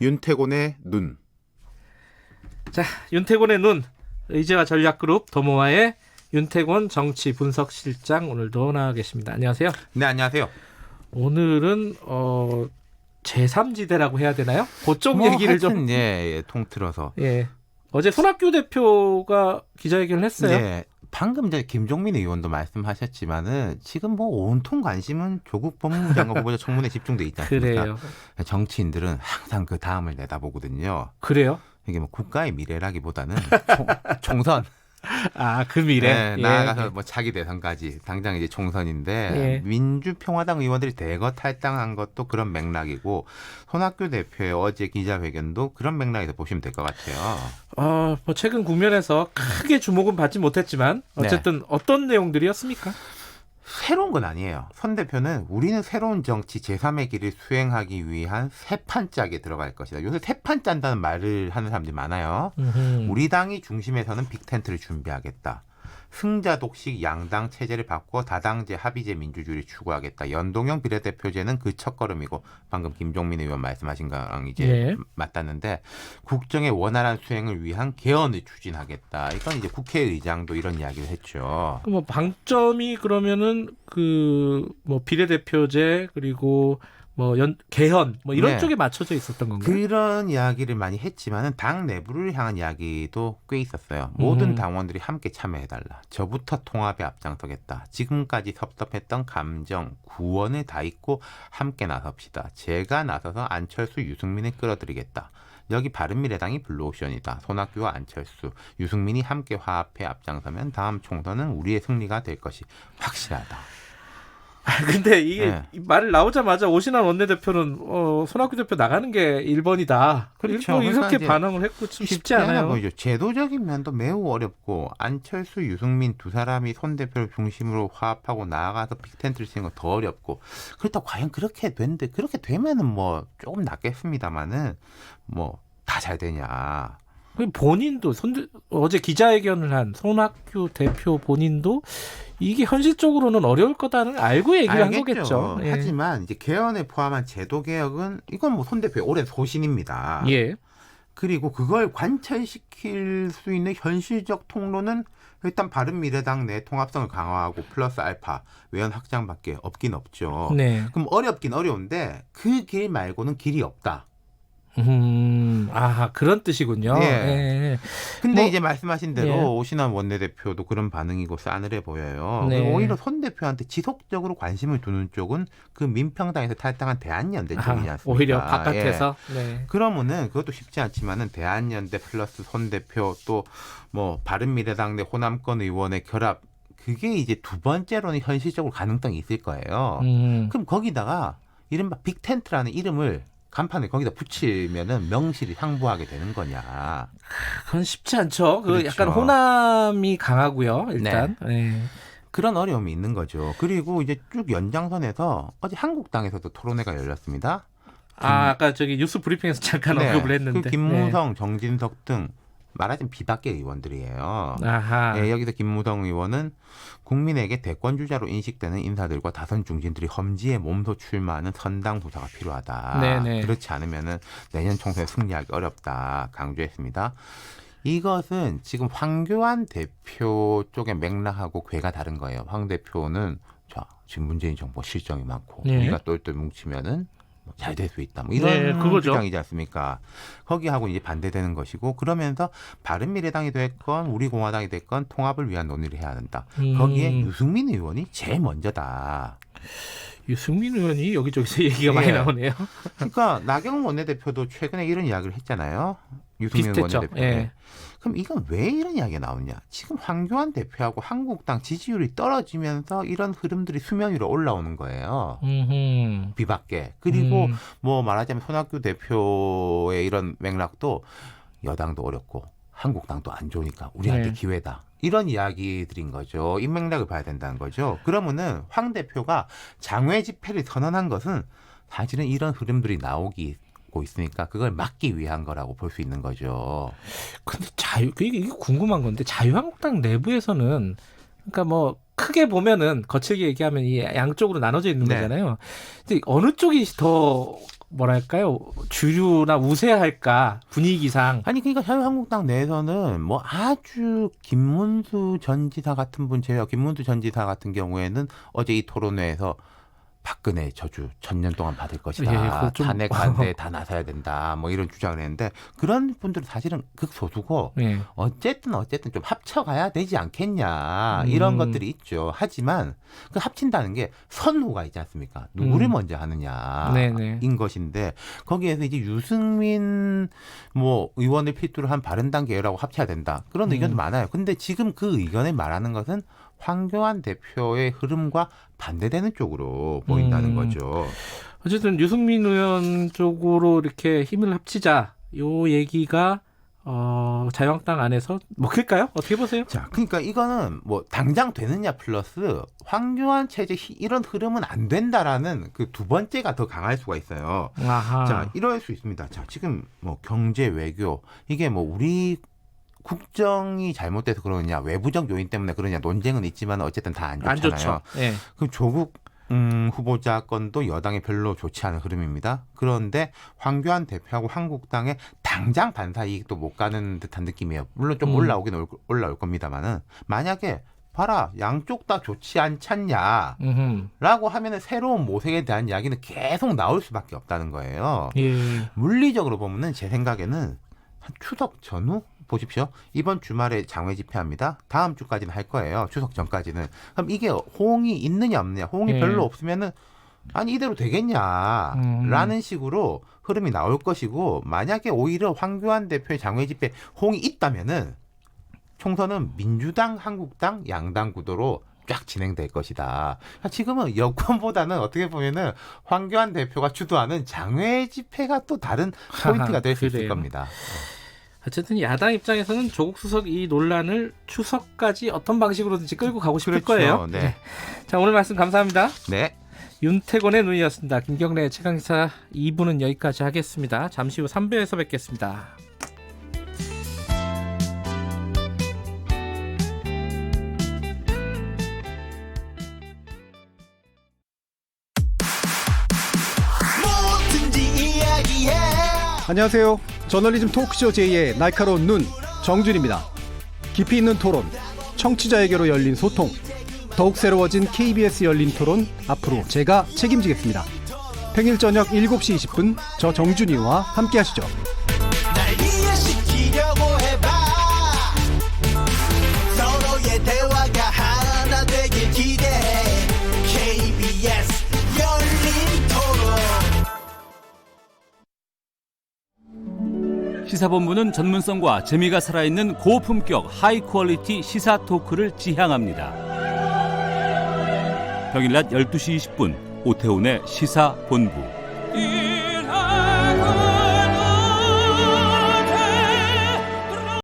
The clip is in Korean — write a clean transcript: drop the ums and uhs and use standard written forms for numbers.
윤태곤의 눈. 자, 윤태곤의 눈. 의제와 전략그룹 더모아의 윤태곤 정치 분석실장 오늘도 나와 계십니다. 안녕하세요. 네, 안녕하세요. 오늘은 제3지대라고 해야 되나요? 그쪽 얘기를 좀. 예, 통틀어서. 예. 어제 손학규 대표가 기자회견을 했어요. 예. 방금 전에 김종민 의원도 말씀하셨지만은 지금 뭐 온통 관심은 조국 법무부 장관 후보자 청문회에 집중돼 있지 않습니까? 그래요. 정치인들은 항상 그 다음을 내다보거든요. 그래요? 이게 뭐 국가의 미래라기보다는 총선. 아, 그 미래. 네, 나아가서 뭐 차기 대선까지 당장 이제 총선인데 민주평화당 의원들이 대거 탈당한 것도 그런 맥락이고 손학규 대표의 어제 기자회견도 그런 맥락에서 보시면 될 것 같아요. 뭐 최근 국면에서 크게 주목은 받지 못했지만 어쨌든 어떤 내용들이었습니까? 새로운 건 아니에요. 손 대표는 우리는 새로운 정치 제3의 길을 수행하기 위한 새 판 짝에 들어갈 것이다. 요새 새 판 짠다는 말을 하는 사람들이 많아요. 우리 당이 중심에서는 빅텐트를 준비하겠다. 승자 독식 양당 체제를 바꿔 다당제 합의제 민주주의를 추구하겠다. 연동형 비례대표제는 그 첫걸음이고 방금 김종민 의원 말씀하신 거랑 이제 맞닿는데 국정의 원활한 수행을 위한 개헌을 추진하겠다. 이건 이제 국회의장도 이런 이야기를 했죠. 뭐 방점이 그러면은 그 뭐 비례대표제 그리고 뭐 개헌 뭐 이런 쪽에 맞춰져 있었던 건가요? 그런 이야기를 많이 했지만은 당 내부를 향한 이야기도 꽤 있었어요. 모든 당원들이 함께 참여해달라. 저부터 통합에 앞장서겠다. 지금까지 섭섭했던 감정, 구원을 다 잊고 함께 나섭시다. 제가 나서서 안철수, 유승민을 끌어들이겠다. 여기 바른미래당이 블루오션이다. 손학규와 안철수, 유승민이 함께 화합해 앞장서면 다음 총선은 우리의 승리가 될 것이 확실하다. 근데 이게 말을 나오자마자 오신환 원내대표는 손학규 대표 나가는 게 1번이다. 그렇죠. 이렇게 반응을 했고 좀 쉽지 않아요. 보이죠. 제도적인 면도 매우 어렵고 안철수, 유승민 두 사람이 손 대표를 중심으로 화합하고 나아가서 빅텐트를 치는 건 더 어렵고 그렇다고 과연 그렇게 되는데 그렇게 되면은 뭐 조금 낫겠습니다만은 뭐 다 잘 되냐. 본인도 어제 기자회견을 한 손학규 대표 본인도 이게 현실적으로는 어려울 거다는 알고 얘기를 한 거겠죠. 하지만 이제 개헌에 포함한 제도 개혁은 이건 뭐 손 대표의 오랜 소신입니다. 그리고 그걸 관철시킬 수 있는 현실적 통로는 일단 바른미래당 내 통합성을 강화하고 플러스 알파 외연 확장밖에 없긴 없죠. 그럼 어렵긴 어려운데 그 길 말고는 길이 없다. 그런 뜻이군요. 근데 이제 말씀하신 대로 오신환 원내대표도 그런 반응이고 싸늘해 보여요. 오히려 손 대표한테 지속적으로 관심을 두는 쪽은 그 민평당에서 탈당한 대한연대 쪽이지 않습니까? 오히려 바깥에서. 그러면은 그것도 쉽지 않지만은 대한연대 플러스 손 대표 또 뭐 바른미래당 내 호남권 의원의 결합 그게 이제 두 번째로는 현실적으로 가능성이 있을 거예요. 그럼 거기다가 이른바 빅텐트라는 이름을 간판을 거기다 붙이면은 명실이 상부하게 되는 거냐? 그건 쉽지 않죠. 그렇죠. 약간 호남이 강하고요. 일단 그런 어려움이 있는 거죠. 그리고 이제 쭉 연장선에서 어제 한국당에서도 토론회가 열렸습니다. 아까 저기 뉴스 브리핑에서 잠깐 언급을 했는데 그 김무성, 정진석 등 말하자면 비박계 의원들이에요. 여기서 김무성 의원은 국민에게 대권주자로 인식되는 인사들과 다선 중진들이 험지에 몸소 출마하는 선당 부사가 필요하다. 그렇지 않으면 내년 총선에 승리하기 어렵다 강조했습니다. 이것은 지금 황교안 대표 쪽의 맥락하고 궤가 다른 거예요. 황 대표는 지금 문재인 정부 실정이 많고 우리가 똘똘 뭉치면은 잘 될 수 있다. 뭐 이런 주장이지 않습니까? 거기하고 이제 반대되는 것이고 그러면서 바른미래당이 됐건 우리공화당이 됐건 통합을 위한 논의를 해야 한다. 거기에 유승민 의원이 제일 먼저다. 유승민 의원이 여기저기서 얘기가 많이 나오네요. 그러니까 나경원 원내대표도 최근에 이런 이야기를 했잖아요. 유승민 원내대표. 그럼 이건 왜 이런 이야기가 나오냐? 지금 황교안 대표하고 한국당 지지율이 떨어지면서 이런 흐름들이 수면 위로 올라오는 거예요. 비박계. 그리고 뭐 말하자면 손학규 대표의 이런 맥락도 여당도 어렵고 한국당도 안 좋으니까 우리한테 기회다. 이런 이야기들인 거죠. 이 맥락을 봐야 된다는 거죠. 그러면은 황 대표가 장외 집회를 선언한 것은 사실은 이런 흐름들이 나오고 있으니까 그걸 막기 위한 거라고 볼 수 있는 거죠. 근데 이게 궁금한 건데 자유한국당 내부에서는 그러니까 뭐 크게 보면은 거칠게 얘기하면 이 양쪽으로 나눠져 있는 거잖아요. 근데 어느 쪽이 더 뭐랄까요 주류나 우세할까 분위기상. 아니 그러니까 자유한국당 내에서는 뭐 아주 김문수 전 지사 같은 분 제외, 김문수 전 지사 같은 경우에는 어제 이 토론회에서 박근혜 저주 1000년 동안 받을 것이다. 예, 탄핵 반대에 다 나서야 된다. 뭐 이런 주장을 했는데 그런 분들은 사실은 극소수고 예. 어쨌든 좀 합쳐가야 되지 않겠냐 이런 것들이 있죠. 하지만 그 합친다는 게 선후가 있지 않습니까? 누구를 먼저 하느냐인 것인데 거기에서 이제 유승민 뭐 의원을 필두로 한 바른당 계열하고 합쳐야 된다. 그런 의견도 많아요. 근데 지금 그 의견을 말하는 것은 황교안 대표의 흐름과 반대되는 쪽으로 보인다는 거죠. 어쨌든 유승민 의원 쪽으로 이렇게 힘을 합치자 요 얘기가 자유한국당 안에서 먹힐까요? 어떻게 보세요? 자, 그러니까 이거는 뭐 당장 되느냐 플러스 황교안 체제 이런 흐름은 안 된다라는 그 두 번째가 더 강할 수가 있어요. 아하. 자, 이럴 수 있습니다. 자, 지금 뭐 경제 외교 이게 뭐 우리 국정이 잘못돼서 그러느냐 외부적 요인 때문에 그러냐 논쟁은 있지만 어쨌든 다 안 좋잖아요. 안 좋죠. 네. 그럼 조국 후보자 건도 여당에 별로 좋지 않은 흐름입니다. 그런데 황교안 대표하고 한국당에 당장 반사 이익도 못 가는 듯한 느낌이에요. 물론 좀 올라오긴 올라올 겁니다만은 만약에 봐라 양쪽 다 좋지 않잖냐라고 하면은 새로운 모색에 대한 이야기는 계속 나올 수밖에 없다는 거예요. 예. 물리적으로 보면은 제 생각에는 한 추석 전후 보십시오. 이번 주말에 장외 집회합니다. 다음 주까지는 할 거예요. 추석 전까지는. 그럼 이게 호응이 있느냐 없느냐. 호응이 별로 없으면은 아니 이대로 되겠냐라는 식으로 흐름이 나올 것이고 만약에 오히려 황교안 대표의 장외 집회 호응이 있다면은 총선은 민주당, 한국당, 양당 구도로 쫙 진행될 것이다. 지금은 여권보다는 어떻게 보면은 황교안 대표가 주도하는 장외 집회가 또 다른 포인트가 될 수 있을 겁니다. 어쨌든 야당 입장에서는 조국 수석 이 논란을 추석까지 어떤 방식으로든지 끌고 가고 싶을 거예요. 네. 자, 오늘 말씀 감사합니다. 네. 윤태곤의 눈이었습니다. 김경래의 최강시사 2부는 여기까지 하겠습니다. 잠시 후 3부에서 뵙겠습니다. 안녕하세요. 저널리즘 토크쇼 제2의 날카로운 눈 정준입니다. 깊이 있는 토론, 청취자에게로 열린 소통, 더욱 새로워진 KBS 열린 토론 앞으로 제가 책임지겠습니다. 평일 저녁 7시 20분 저 정준이와 함께 하시죠. 날 이해시키려고 해봐. 서로의 대화가 하나 되길 기대해. KBS 열린 토론. 시사본부는 전문성과 재미가 살아있는 고품격 하이 퀄리티 시사 토크를 지향합니다. 평일 낮 12시 20분 오태훈의 시사본부.